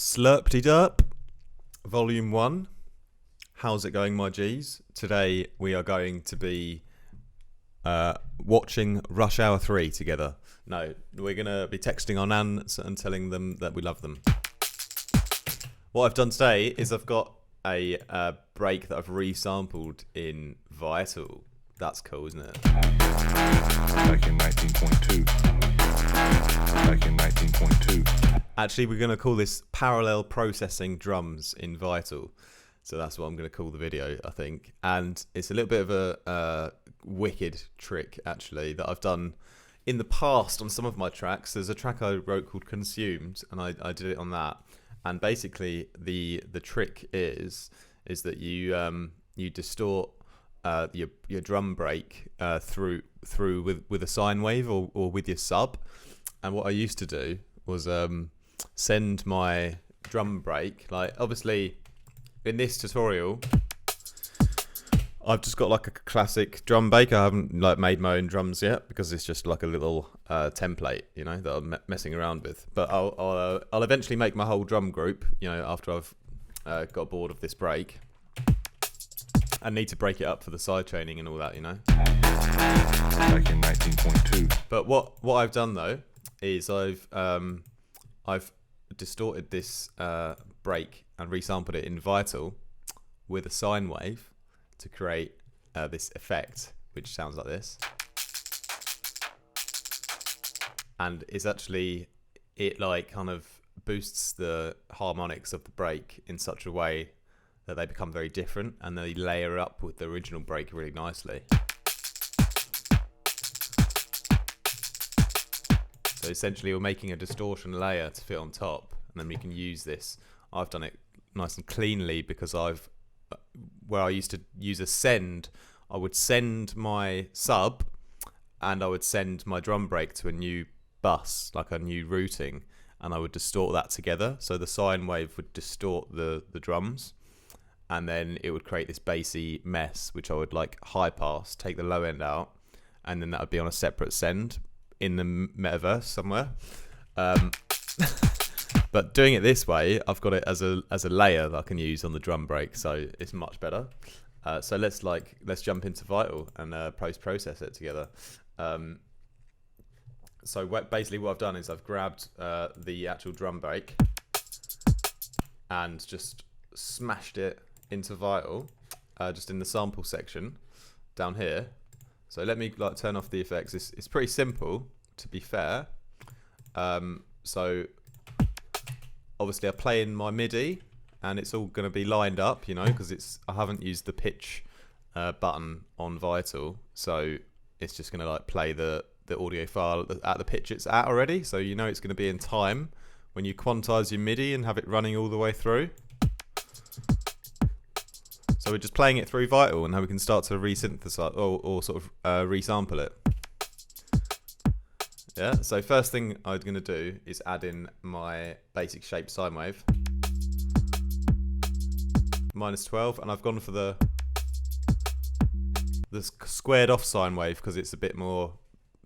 Slurpty Derp, Volume 1. How's it going, my G's? Today we are going to be watching Rush Hour 3 together. No, we're going to be texting our nans and telling them that we love them. What I've done today is I've got a break that I've resampled in Vital. That's cool, isn't it? Back in 19.2. Back in 19.2. Actually, we're going to call this Parallel Processing Drums in Vital. So that's what I'm going to call the video, I think. And it's a little bit of a wicked trick, actually, that I've done in the past on some of my tracks. There's a track I wrote called Consumed, and I did it on that. And basically, the trick is that you distort your drum break through with a sine wave or with your sub. And what I used to do was send my drum break, like obviously in this tutorial I've just got like a classic drum break. I haven't like made my own drums yet because it's just like a little template, you know, that I'm messing around with. But I'll eventually make my whole drum group, you know, after I've got bored of this break. I need to break it up for the side chaining and all that, you know. Back in 19.2. But what I've done though is I've distorted this break and resampled it in Vital with a sine wave to create this effect, which sounds like this. And it's actually, it like kind of boosts the harmonics of the break in such a way that they become very different and they layer up with the original break really nicely. So essentially we're making a distortion layer to fit on top, and then we can use this. I've done it nice and cleanly because where I used to use a send, I would send my sub and I would send my drum break to a new bus, like a new routing, and I would distort that together. So the sine wave would distort the drums, and then it would create this bassy mess, which I would like high pass, take the low end out, and then that would be on a separate send in the metaverse somewhere. But doing it this way, I've got it as a layer that I can use on the drum break, so it's much better. So let's jump into Vital and process it together. So basically what I've done is I've grabbed the actual drum break and just smashed it into Vital, just in the sample section down here. So let me like turn off the effects. It's pretty simple, to be fair. So obviously I play in my MIDI and it's all going to be lined up, you know, because I haven't used the pitch button on Vital, so it's just going to like play the audio file at the pitch it's at already, so you know it's going to be in time when you quantize your MIDI and have it running all the way through. So we're just playing it through Vital and how we can start to resynthesize or sort of resample it. Yeah, so first thing I'm going to do is add in my basic shape sine wave. -12, and I've gone for the squared off sine wave because it's a bit more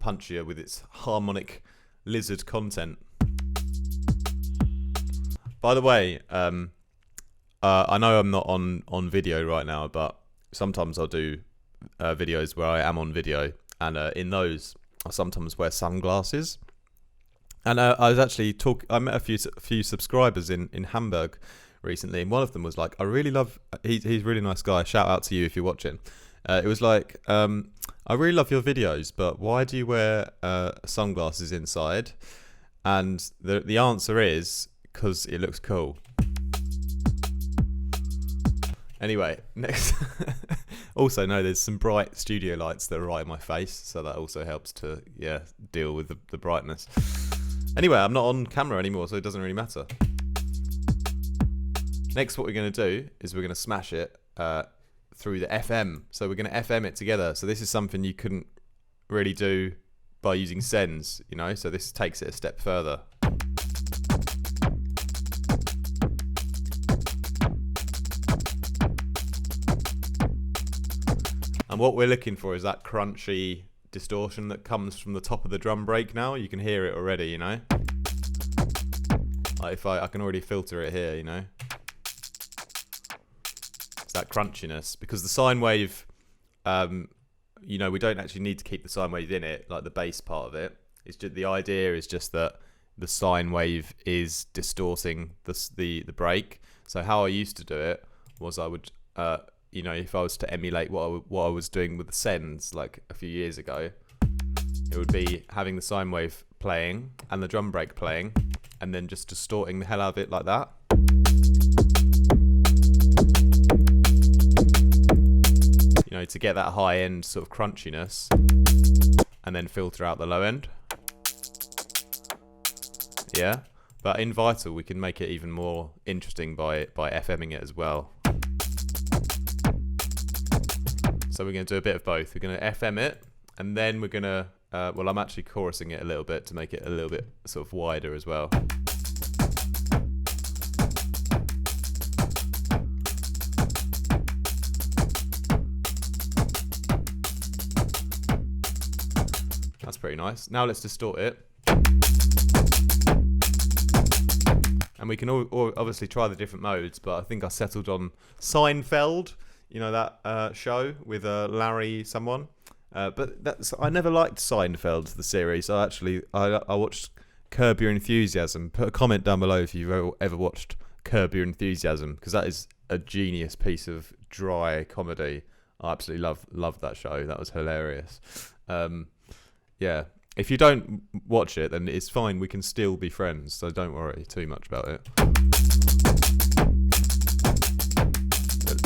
punchier with its harmonic lizard content. By the way, I know I'm not on video right now, but sometimes I'll do videos where I am on video, and in those I sometimes wear sunglasses. And I was actually I met a few subscribers in Hamburg recently, and one of them was like, I really love, he's a really nice guy, shout out to you if you're watching. It was like, I really love your videos, but why do you wear sunglasses inside? And the answer is because it looks cool. Anyway, next. Also, no, there's some bright studio lights that are right in my face, so that also helps to deal with the brightness. Anyway, I'm not on camera anymore, so it doesn't really matter. Next, what we're going to do is we're going to smash it through the FM. So we're going to FM it together. So this is something you couldn't really do by using sends, you know. So this takes it a step further. And what we're looking for is that crunchy distortion that comes from the top of the drum break now. You can hear it already, you know. Like if I can already filter it here, you know. It's that crunchiness, because the sine wave, you know, we don't actually need to keep the sine wave in it, like the bass part of it. It's just, the idea is just that the sine wave is distorting the break. So how I used to do it was I would, you know, if I was to emulate what I was doing with the sends like a few years ago, it would be having the sine wave playing and the drum break playing, and then just distorting the hell out of it like that. You know, to get that high end sort of crunchiness, and then filter out the low end. Yeah, but in Vital we can make it even more interesting by FMing it as well. So we're going to do a bit of both. We're going to FM it, and then we're going to, well, I'm actually chorusing it a little bit to make it a little bit sort of wider as well. That's pretty nice. Now let's distort it. And we can all obviously try the different modes, but I think I settled on Seinfeld, you know, that show with Larry someone. But I never liked Seinfeld, the series. I watched Curb Your Enthusiasm. Put a comment down below if you've ever watched Curb Your Enthusiasm, because that is a genius piece of dry comedy. I absolutely loved that show. That was hilarious. Yeah. If you don't watch it, then it's fine. We can still be friends, so don't worry too much about it.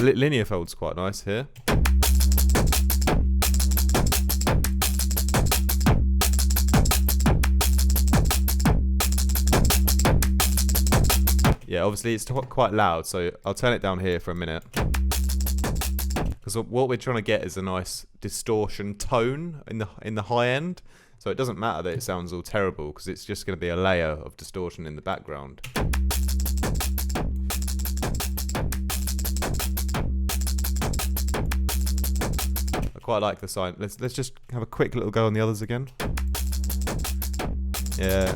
Linear fold's quite nice here. Yeah, obviously it's quite loud, so I'll turn it down here for a minute. Because what we're trying to get is a nice distortion tone in the high end. So it doesn't matter that it sounds all terrible, because it's just going to be a layer of distortion in the background. I quite like the sign. Let's just have a quick little go on the others again. Yeah.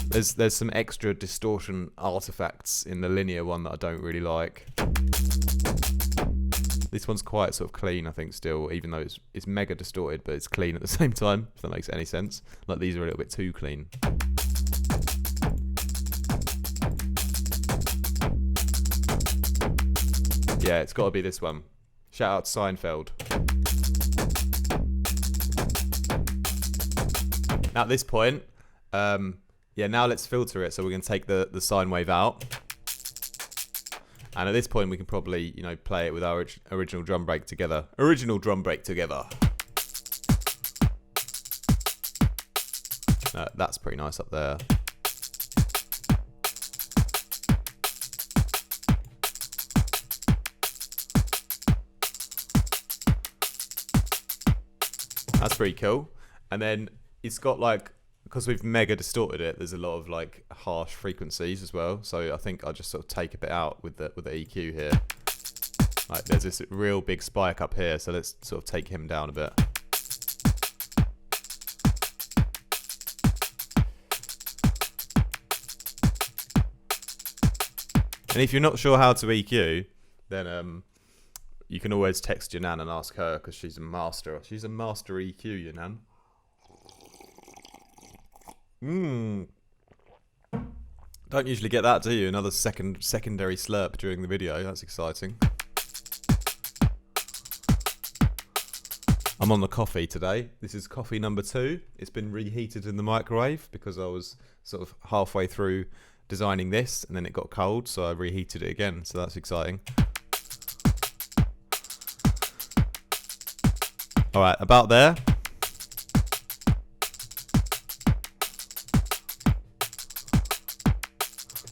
There's some extra distortion artifacts in the linear one that I don't really like. This one's quite sort of clean, I think, still, even though it's mega distorted, but it's clean at the same time, if that makes any sense. Like, these are a little bit too clean. Yeah, it's got to be this one. Shout out to Seinfeld. Now, at this point, yeah, now let's filter it. So we're going to take the sine wave out. And at this point, we can probably, you know, play it with our original drum break together. Original drum break together. That's pretty nice up there. That's pretty cool. And then it's got like, because we've mega distorted it, there's a lot of like harsh frequencies as well. So I think I'll just sort of take a bit out with the EQ here. Like, there's this real big spike up here, so let's sort of take him down a bit. And if you're not sure how to EQ, then you can always text your nan and ask her, because she's a master. She's a master EQ, your nan. Don't usually get that, do you? Another secondary slurp during the video. That's exciting. I'm on the coffee today. This is coffee number 2. It's been reheated in the microwave because I was sort of halfway through designing this and then it got cold, so I reheated it again. So that's exciting. All right, about there.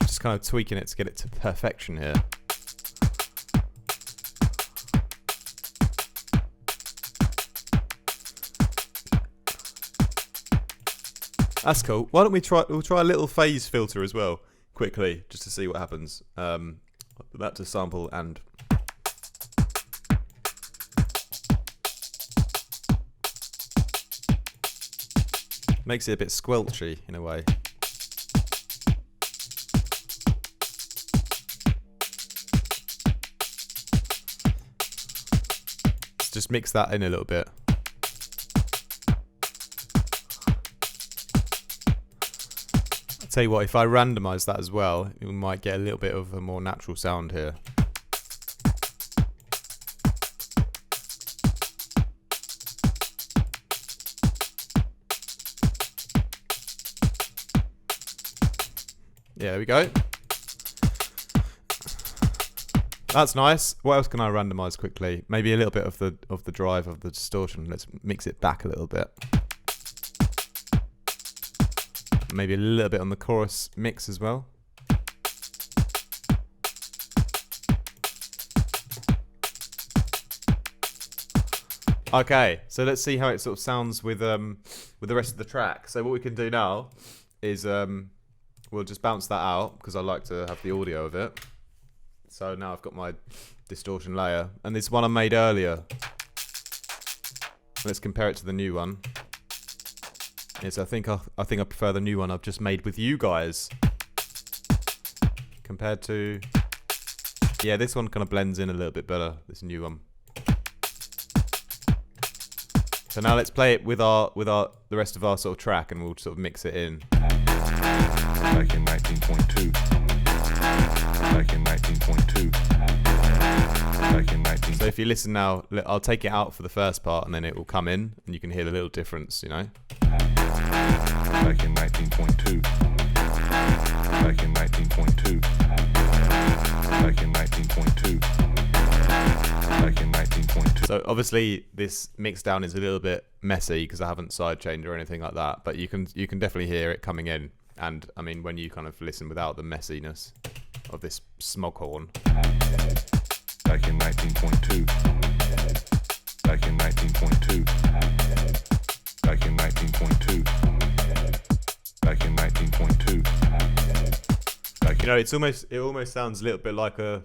Just kind of tweaking it to get it to perfection here. That's cool. Why don't we'll try a little phase filter as well, quickly, just to see what happens. That to sample and... Makes it a bit squelchy in a way. mix that in a little bit. I'll tell you what, if I randomise that as well, we might get a little bit of a more natural sound here. Yeah, there we go. That's nice. What else can I randomise quickly? Maybe a little bit of the drive of the distortion. Let's mix it back a little bit. Maybe a little bit on the chorus mix as well. Okay, so let's see how it sort of sounds with the rest of the track. So what we can do now is we'll just bounce that out because I like to have the audio of it. So now I've got my distortion layer, and this one I made earlier. Let's compare it to the new one. Yes, I think I prefer the new one I've just made with you guys. Compared to, yeah, this one kind of blends in a little bit better. This new one. So now let's play it with the rest of our sort of track, and we'll sort of mix it in. Back in 19.2. Back in 19.2. Back in 19. So if you listen now, I'll take it out for the first part, and then it will come in, and you can hear the little difference, you know. Back in 19.2. Back in 19.2. Back in 19.2. Back in 19.2. So obviously this mix down is a little bit messy because I haven't sidechained or anything like that, but you can definitely hear it coming in. And I mean, when you kind of listen without the messiness of this smog horn. Back in 19.2. Back in 19.2. Back in 19.2. Back in 19.2. You know, it almost sounds a little bit like a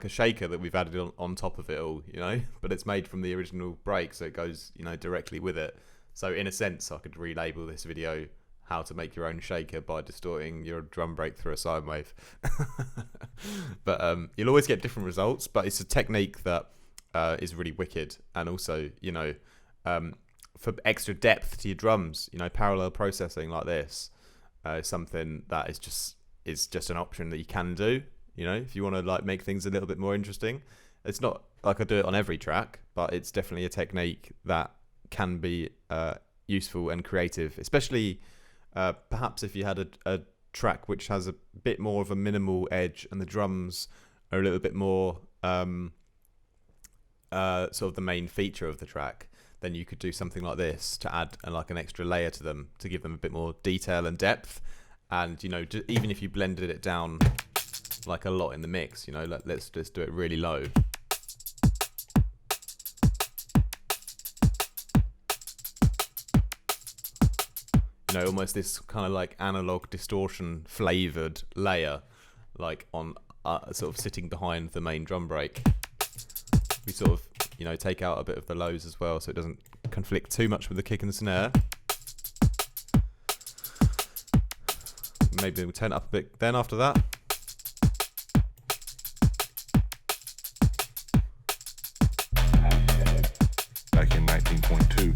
shaker that we've added on top of it all, you know, but it's made from the original break, so it goes, you know, directly with it. So in a sense, I could relabel this video "How to Make Your Own Shaker by Distorting Your Drum Break Through a Sine Wave." But you'll always get different results, but it's a technique that is really wicked, and also, you know, for extra depth to your drums, you know, parallel processing like this is something that is just an option that you can do. You know, if you want to like make things a little bit more interesting. It's not like I do it on every track, but it's definitely a technique that can be useful and creative, especially perhaps if you had a track which has a bit more of a minimal edge and the drums are a little bit more sort of the main feature of the track, then you could do something like this to add like an extra layer to them to give them a bit more detail and depth. And, you know, even if you blended it down like a lot in the mix, you know, let's just do it really low. You know, almost this kind of like analog distortion flavored layer, like on sort of sitting behind the main drum break. We sort of, you know, take out a bit of the lows as well, so it doesn't conflict too much with the kick and snare. Maybe we'll turn it up a bit then after that. Back in 19.2.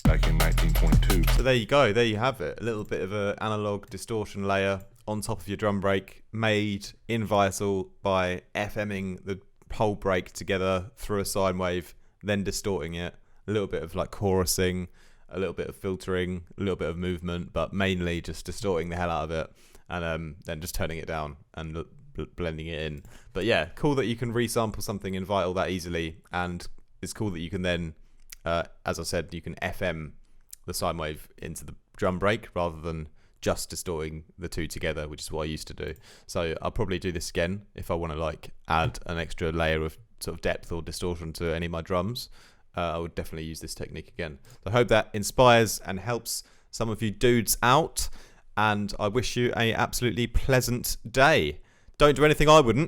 Back in 19.2. So there you go, there you have it. A little bit of an analog distortion layer on top of your drum break, made in Vital by FMing the whole break together through a sine wave, then distorting it. A little bit of like chorusing, a little bit of filtering, a little bit of movement, but mainly just distorting the hell out of it, and then just turning it down and blending it in. But yeah, cool that you can resample something in Vital that easily, and it's cool that you can then, as I said, you can FM the sine wave into the drum break rather than just distorting the two together, which is what I used to do. So I'll probably do this again if I want to like add an extra layer of sort of depth or distortion to any of my drums. I would definitely use this technique again. So I hope that inspires and helps some of you dudes out, and I wish you a absolutely pleasant day. Don't do anything I wouldn't.